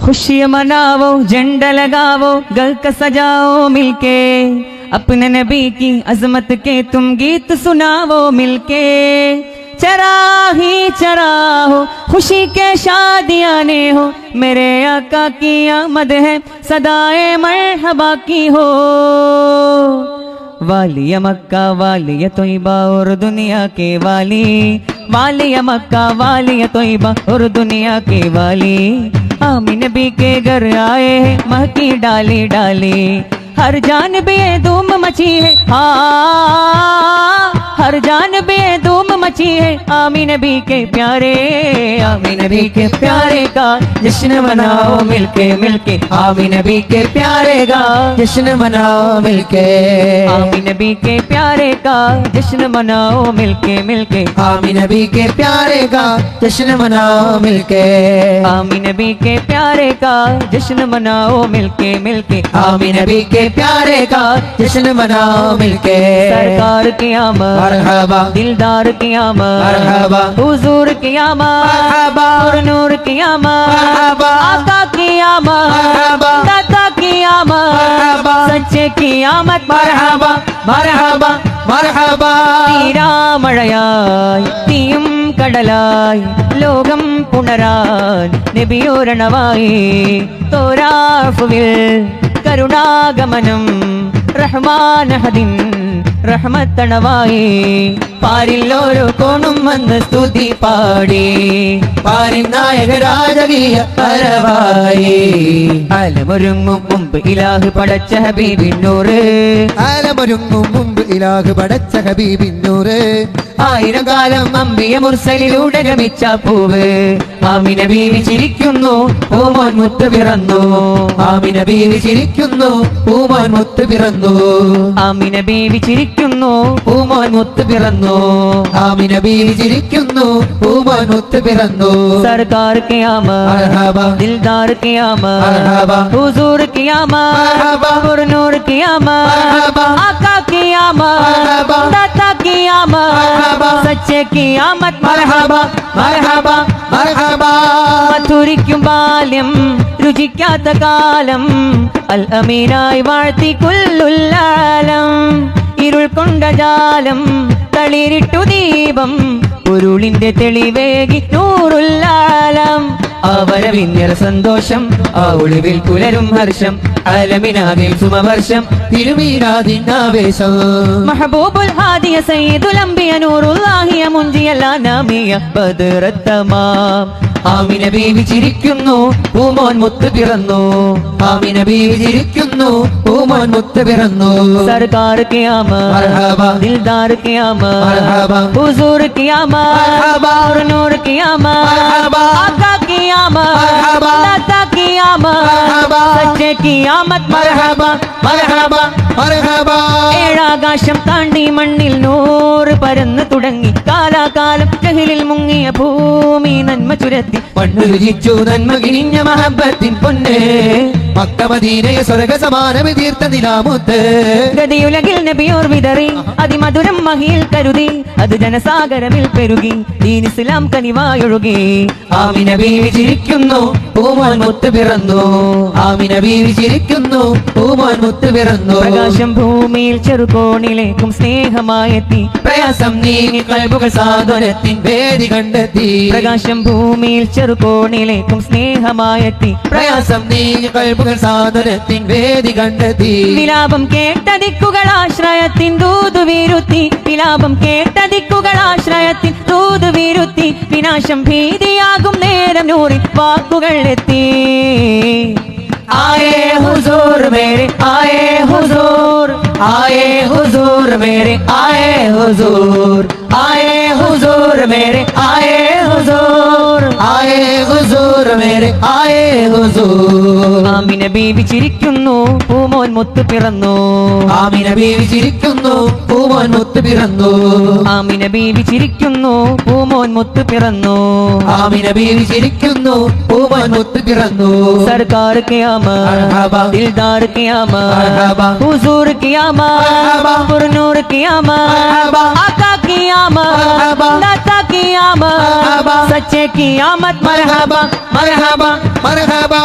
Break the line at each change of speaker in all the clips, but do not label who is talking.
खुशियाँ मनाओ, झंडा लगाओ, घर का सजाओ मिलके, अपने नबी की अजमत के तुम गीत सुनाओ मिलके। चरा ही चरा हो, खुशी के शादियाँ ने हो, मेरे आका की आमद है, सदाए मरहबा की हो। वालिया मक्का वालिया तोइबा और दुनिया के वाली, वालिया मक्का वालिया तोइबा और दुनिया के वाली। आमीन नबी के घर आए हैं महकी डाली डाली, हर जानब ये धूम मची है, हाँ हर जानब ये धूम मची है। आमीन नबी के प्यारे, आमीन नबी के प्यारे का जश्न मनाओ मिलके मिलके, आमीन नबी के प्यारे का जश्न मनाओ मिलके, आमीन नबी के प्यारे का जश्न मनाओ मिलके मिलके,
आमीन नबी के प्यारे का जश्न मनाओ मिलके,
आमीन नबी के प्यारे का जश्न मनाओ मिलके मिलके,
आमीन नबी के प्यारे का जश्न मनाओ मिलके।
सरकार की आमद
मरहबा,
दिलदार की आमद
मरहबा,
हुजूर की आमद
मरहबा,
और नूर की आमद,
मरहबा,
आका की आमद,
मरहबा,
दाता की आमद,
मरहबा,
सच्चे की आमद।
मरहबा मरहबा मरहबा।
തീരാമഴയായി തീയും കടലായി ലോകം പുണരാൻ നബിയോരണവായി, തോരാഫുവിൽ കരുണാഗമനം റഹ്മാനഹദിൻ റഹ്മത്തണവായി, പാരിൽ ഓരോ കോണും വന്ന് സ്തുതി പാടി,
പാരിൻ നായക രാജകീയ പരവായി,
അലമൊരുങ്ങും മുമ്പ് ഇലാഹ് പടച്ച ഹബീബിന്നൂറ്,
ആലമൊരുങ്ങും മുമ്പ് ഇലാഹ് പടച്ച ഹബീബിന്നൂറ്,
ആയിരം കാലം അമ്പിയ മുർസലിലൂടെ ഗമിച്ച പൂവ്, ആമിന ബീവി ചിരിക്കുന്നു പൂമോൻ മുത്ത് പിറന്നു,
ആമിന ബീവി ചിരിക്കുന്നു പൂമോൻ മുത്ത് പിറന്നു,
ആമിന ബീവി ചിരിക്കുന്നു പൂമോൻ മുത്ത് പിറന്നു,
ആമിന ബീവി ചിരിക്കുന്നു പൂമോൻ മുത്ത് പിറന്നു।
സർക്കാർ की आमद
മർഹബാ,
दिलदार की आमद
मरहबा,
हुजूर की आमद
मरहबा,
नूर की आमद,
मरहबा,
आका की आमद,
मरहबा,
दाता की आमद,
मरहबा,
सच्चे की आमद।
മർഹബാ മർഹബാ മർഹബാ।
മധുരിക്കും ബാല്യം രുചിക്കാത്ത കാലം, അൽ അമീനായി വാഴ്ത്തി കുല്ലുല്ലാലം, ഇരുൾ കൊണ്ട ജാലം തളിരിട്ടു ദീപം, പൊരുളിന്റെ തെളിവേകി നൂറുല്ലാലം, അവരവിന്യർ സന്തോഷം ആ ഒളിവിൽ പുലരും ഹർഷം, അലമിനാവിൽ സുമവർഷം
തിരുമീരാദിനാവേശം,
മഹബൂബുൽ ഹാദിയ സയ്യിദുൽ അംബിയ നൂറുല്ലാഹിയ മുൻജിയൽ അനാമിയ ബദ്റത്തമാം,
ആമിന ബീവി ചിരിക്കുന്നു പൂമോൻ മുത്ത് പിറന്നു, ആമിന ബീവി ചിരിക്കുന്നു പൂമോൻ മുത്ത് പിറന്നു।
सरकार की आमद
मरहबा,
दिलदार की आमद
मरहबा,
हुजूर की आमद
मरहबा,
और नूर की आमद,
मरहबा,
आका की आमद,
मरहबा,
दाता की आमद,
मरहबा,
सच्चे की आमद।
മർഹബാ മർഹബാ മർഹബാ।
ഏഴാകാശം താണ്ടി മണ്ണിൽ നൂറ് പരന്നു തുടങ്ങി, കാലാകാലം ജഹലിൽ മുങ്ങിയ ഭൂമി നന്മ ചുരത്തി,
മണ്ണ് രുചിച്ചു നന്മ കിനിഞ്ഞ മഹബത്തിൻ പൊന്ന്, മക്ക മദീനയെ സ്വർഗ സമാനം തീർത്ത നിലാമുത്ത്,
ഗതിയുലകിൽ നബിയോർ വിതറി അതിമധുരം മഹിയിൽ കരുതി, അത് ജനസാഗരമിൽ പെരുകി ദീൻ ഇസ്ലാം കനിവായൊഴുകി,
ആമിന ബീവി ചിരിക്കുന്നു പൂമോൻ മുത്ത് പിറന്നു, ആമിന ബീവി ചിരിക്കുന്നു പൂമോൻ മുത്ത് പിറന്നു।
പ്രകാശം ഭൂമിയിൽ ചെറുകോണിലേക്കും സ്നേഹമായെത്തി,
പ്രയാസം നീങ്ങി കൽബുകൾ സാന്ത്വനത്തിൻ വേദി കണ്ടെത്തി,
പ്രകാശം ഭൂമിയിൽ ചെറുകോണിലേക്കും സ്നേഹമായെത്തി,
പ്രയാസം നീങ്ങി കൽബുകൾ സാന്ത്വനത്തിൻ വേദി കണ്ടെത്തി,
വിലാപം കേട്ട ദിക്കുകൾ ആശ്രയത്തിൻ ദൂതു വീരുത്തി, വിലാപം കേട്ട ദിക്കുകൾ ആശ്രയത്തിൻ ദൂതു വീരുത്തി, വിനാശം ഭീതിയാകും നേരം നൂറിൻ വാക്കുകൾ എത്തി,
ആയേ ഹുസൂർ മേരെ ആയേ ഹുസൂർ, ആയേ ഹുസൂർ മേരെ ആയേ ഹുസൂർ, ആയേ ഹുസൂർ മേരെ ആയേ ഹുസൂർ, ആയേ ഹുസൂർ മേരെ ആയേ ഹുസൂർ।
ആമിന ബീവി ചിരിക്കുന്നു പൂമോൻ മുത്ത് പിറന്നു,
ആമിന ബീവി ചിരിക്കുന്നു പൂമോൻ മുത്ത് പിറന്നു,
ആമിന ബീവി ചിരിക്കുന്നു പൂമോൻ മുത്ത് പിറന്നു,
ആമിന ബീവി ചിരിക്കുന്നു പൂമോൻ മുത്ത് പിറന്നു।
സർക്കാർ की आमद
मरहबा,
दिलदार की आमद
मरहबा,
हुजूर की आमद
मरहबा,
नूर की आमद
मरहबा,
आका की आमद दाता की आमद सच्चे की आमद मरहबा मरहबा
मरहबा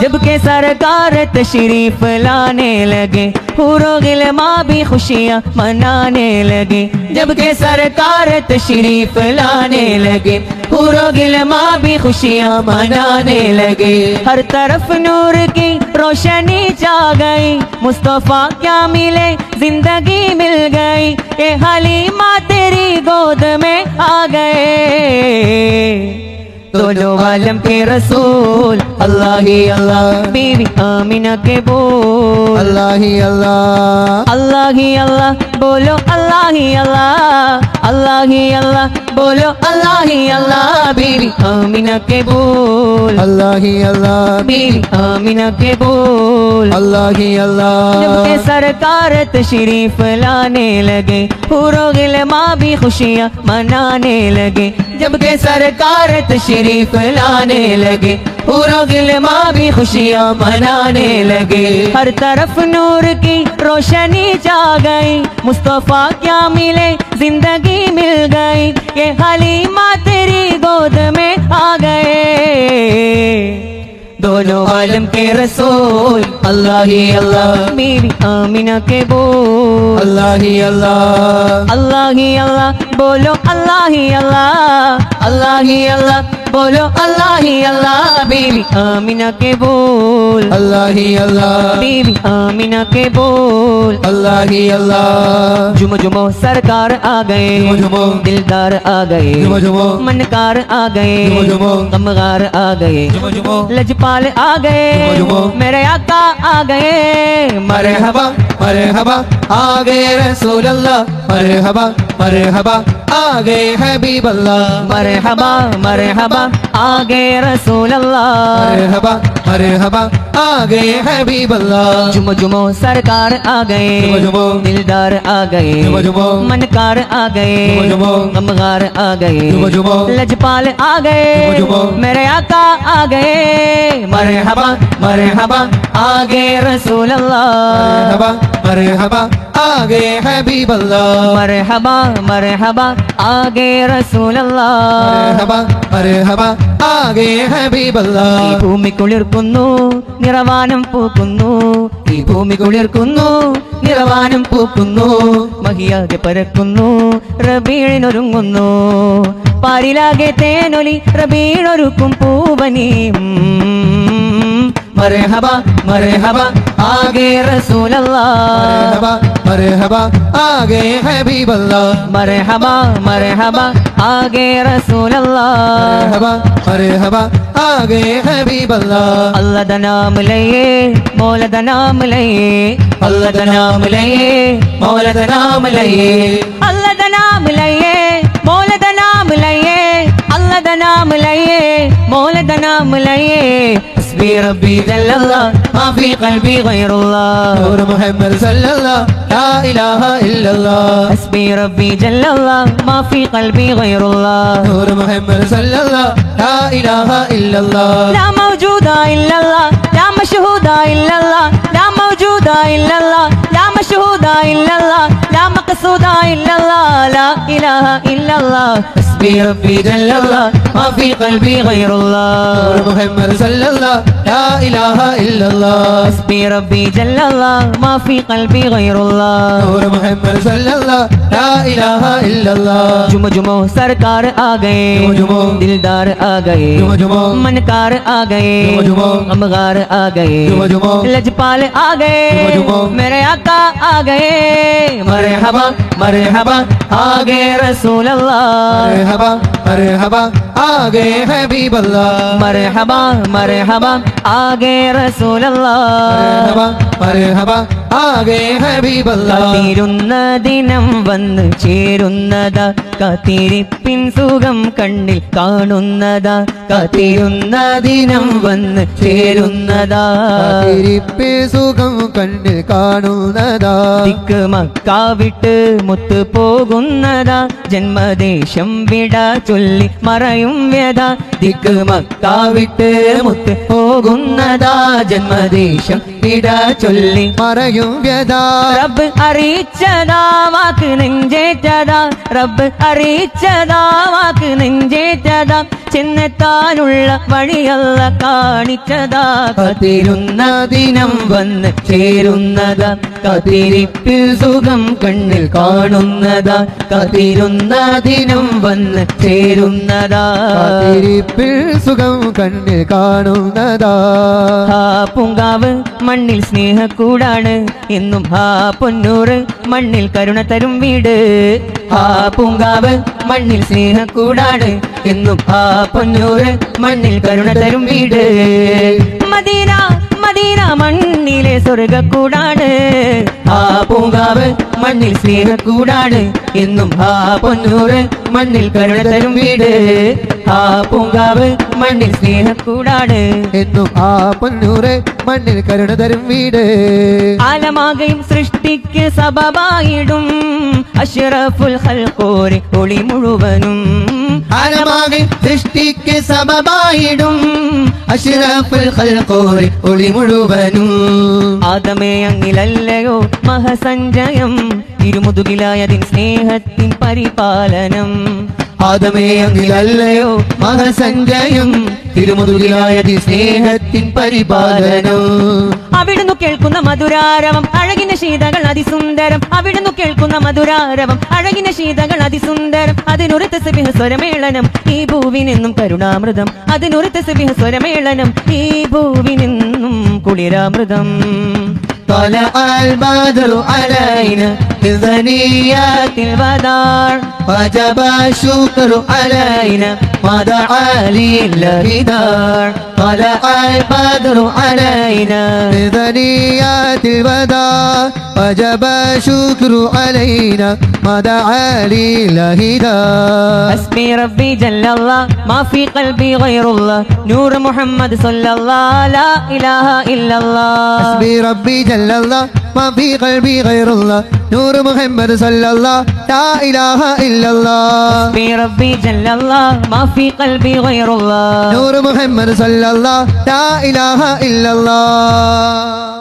जब के सरकार तशरीफ लाने लगे हूरो गिलमा भी खुशियाँ मनाने लगे जब के सरकार तशरीफ लाने लगे हूरो गिलमा भी खुशियाँ मनाने लगे हर तरफ नूर की रोशनी छा गई मुस्तफा क्या मिले जिंदगी मिल गई ये हलीमा तेरी गोद में आ गए दोनों आलम के रसूल
अल्लाह ही अल्लाह
बीवी आमिना के बोल
अल्लाह ही अल्लाह
अल्लाह ही अल्लाह बोलो अल्लाह ही अल्लाह अल्लाह ही अल्लाह बोलो अल्लाह ही अल्लाह बीवी आमिना के बोल
अल्लाह ही अल्लाह
बीवी आमिना के बोल
अल्लाह ही अल्लाह
जब के सरकार तशरीफ लाने लगे हूरो गिलमा भी खुशियाँ मनाने लगे जब के सरकार तशरीफ लाने लगे हूरो गिलमा भी खुशियाँ मनाने लगे हर तरफ नूर की रोशनी छा गई मुस्तफा क्या मिले जिंदगी मिल गई ये हलीमा तेरी गोद में आ गए दोनों आलम के रसूल
अल्लाह ही अल्लाह
बीवी आमिना के बोल
अल्लाह ही अल्लाह
अल्लाह ही अल्लाह बोलो अल्लाह ही अल्लाह अल्लाह ही अल्लाह बोलो अल्लाह ही अल्लाह बीवी आमिना के बोल
अल्लाह ही अल्लाह
बीवी आमिना के बोल
अल्लाह ही अल्लाह
जुमो जुमो सरकार आ गए
जुमो जुमो
दिलदार आ गए
जुमो जुमो
मनकार आ गए
जुमो जुमो
गमगार आ गए
जुमो जुमो
लजपाल आ गए
जुमो जुमो
मेरे आका आ गए
मरहबा मरहबा आ गए रसूल अल्लाह मरहबा मरहबा आ गए हबीब अल्लाह
मरहबा मरहबा आ गए रसूल अल्लाह
मरहबा मरहबा आ गए हबीब अल्लाह
जुमो जुमो सरकार आ गए
जुमो जुमो
दिलदार आ गए
जुमो जुमो
मनकार आ गए
जुमो जुमो
गमगार आ गए
जुमो जुमो
लजपाल आ गए
जुमो जुमो
मेरे आका आ गए मरहबा मरहबा आ गए रसूल अल्लाह
मरहबा मरहबा आ गए हबीब अल्लाह
मरहबा मरहबा आ गए रसूल अल्लाह
മർഹബ മർഹബ ആകെ ഹബീബ്
ഈ
അല്ലാഹ്
ഭൂമി കുളിർക്കുന്നു നിറവാനം പൂക്കുന്നു ഈ ഭൂമി കുളിർക്കുന്നു നിറവാനം പൂക്കുന്നു മഹിയാകെ പരക്കുന്നു റബീഴിനൊരുങ്ങുന്നു പാരിലാകെ തേനൊലി റബീഴൊരുക്കും പൂവനി മർഹബ മർഹബ ആകെ റസൂലല്ലാഹ്
മർഹബ മർഹബ ആകെ ഹബീബ് അല്ലാഹ്
മർഹബ മർഹബ ആകെ റസൂലല്ലാഹ്
മർഹബ മർഹബ ആകെ ഹബീബ് അല്ലാഹ്
अल्लाह दा नाम लइए मौला दा नाम लइए अल्लाह दा नाम लइए मौला दा नाम लइए अल्लाह दा नाम लइए मौला दा नाम लइए अल्लाह दा नाम लइए मौला दा नाम लइए हस्बी रब्बी जल्लल्लाह मा फी क़ल्बी गैरुल्लाह
നൂർ മുഹമ്മദ് സല്ലല്ലാഹു ലാ ഇലാഹ ഇല്ലല്ലാഹ്
हस्बी रब्बी जल्लल्लाह मा फी क़ल्बी गैरुल्लाह
നൂർ മുഹമ്മദ് സല്ലല്ലാഹു ലാ ഇലാഹ ഇല്ലല്ലാഹ്
لا موجود إلا الله لا مشهود إلا الله لا موجود إلا الله لا مشهود إلا الله لا مقصود إلا الله لا إله إلا الله حسبي ربي جل الله ما في قلبي غير
നൂർ
الله
മുഹമ്മദ് സല്ലല്ലാഹു ലാ ഇലാഹ ഇല്ലല്ലാഹ്
حسبي ربي جل الله ما في قلبي غير الله
നൂർ മുഹമ്മദ് സല്ലല്ലാഹു ലാ ഇലാഹ ഇല്ലല്ലാഹ്
जुमो जुमो सरकार आ गए
जुमो जुमो
दिलदार आ गए
जुमो जुमो
मनकार आ गए
जुमो जुमो
गमगार आ गए
जुमो जुमो
लजपाल आ गए
जुमो जुमो
मेरे आका आ गए मरहबा मरहबा आ गए रसूल अल्लाह
മർഹബ മർഹബ ആകെ ഹബീബ് അല്ലാഹ്
मरहबा मरहबा आ गए रसूल अल्लाह
മർഹബ മർഹബ ആകെ ഹബീബ് അല്ലാഹ്
കാത്തിരുന്ന ദിനം വന്ന് ചേരുന്നതാ കാത്തിരിപ്പിൻ സുഖം കണ്ണിൽ കാണുന്നതാ കാത്തിരുന്ന ദിനം വന്ന് ചേരുന്നതാ
കാത്തിരിപ്പേ സുഖം കണ്ണിൽ കാണുന്നതാ
ദിക്ക് മക്ക വിട്ട് മുത്ത് പോകുന്നതാ ജന്മദേശം വിട ചൊല്ലി മറയും വ്യത ദിക്ക് മക്ക വിട്ട് മുത്ത് പോകുന്നതാ ജന്മദേശം
വിട ചൊല്ലി
മറയും വ്യത
റബ്ബ് അറിയിച്ചതാ വാക്ക് നെഞ്ചേറ്റതാ റബ്ബ് അറിയിച്ചതാ വാക്ക് നെഞ്ചേറ്റതാ ചെന്നെത്താനുള്ള വഴിയല്ല കാണിച്ചതാ
കാത്തിരുന്ന ദിനം വന്ന് ചേരുന്നതാ കാത്തിരിപ്പിൽ സുഖം കണ്ണിൽ കാണുന്നതാ കാത്തിരുന്ന ദിനം വന്ന് ചേരുന്നതാ
കാത്തിരിപ്പിൽ സുഖം കണ്ണിൽ കാണുന്നതാ
ഹാ പൂങ്കാവ് മണ്ണിൽ സ്നേഹക്കൂടാണ് എന്നും ഹാ പൊന്നൂറ് മണ്ണിൽ കരുണ തരും വീട് ഹാ പൂങ്കാവ് മണ്ണിൽ സ്നേഹക്കൂടാണ് എന്നും ഹാ പൊന്നൂറ് മണ്ണിൽ കരുണ തരും വീട് മദീന മദീന മണ്ണിലെ സ്വർഗക്കൂടാണ് ആ പൂങ്കാവ് മണ്ണിൽ സ്നേഹക്കൂടാണ് എന്നും ആ പൊന്നൂറ് മണ്ണിൽ കരുണ തരും വീട് ആ പൂങ്കാവ് മണ്ണിൽ സ്നേഹക്കൂടാണ്
എന്നും ആ പൊന്നൂറ് മണ്ണിൽ കരുണ തരും വീട്
ആലമാകയും സൃഷ്ടിക്ക് സബബായിടും അഷ്റഫുൽ ഖൽഖോരെ ഒളി മുഴുവനും
ആലമാകെ സൃഷ്ടിക്ക് സബബായിടും അഷ്റഫുൽ ഖൽഖോരെ ഒളി മുഴുവനും
ആദമേ അങ്ങിലല്ലയോ മഹസഞ്ചയം ഇരുമുതുകിലായതിൻ സ്നേഹത്തിൻ പരിപാലനം
ആദമേ അങ്ങിലല്ലയോ മഹസഞ്ചയം തിരുമുതുകിലായതി സ്നേഹത്തിൻ പരിപാലനം
അവിടുന്ന് കേൾക്കുന്ന മധുരാരവം അഴകിന്റെ ശീതകൾ അതിസുന്ദരം അവിടുന്ന് കേൾക്കുന്ന മധുരാരവം അഴകിന്റെ ശീതകൾ അതിസുന്ദരം അതിനൊരു തസ്ബീഹ് സ്വരമേളനം ഈ ഭൂവിനെന്നും കരുണാമൃതം അതിനൊരു തസ്ബീഹ് സ്വരമേളനം ഈ ഭൂവിനെന്നും കുളിരാമൃതം
طلع البدر علينا بثنيات
الوداع
وجب الشكر علينا ما دعا لله دار طلع البدر علينا
بثنيات الوداع وجب الشكر علينا ما دعا لله دار
حسبي ربي جل الله ما في قلبي غير الله نور محمد صلى الله لا إله إلا الله
حسبي ربي جل الله ما في قلبي غير الله نور محمد صلى الله لا إله إلا الله
حسبي ربي جل الله ما في قلبي غير الله
نور محمد صلى الله لا إله إلا الله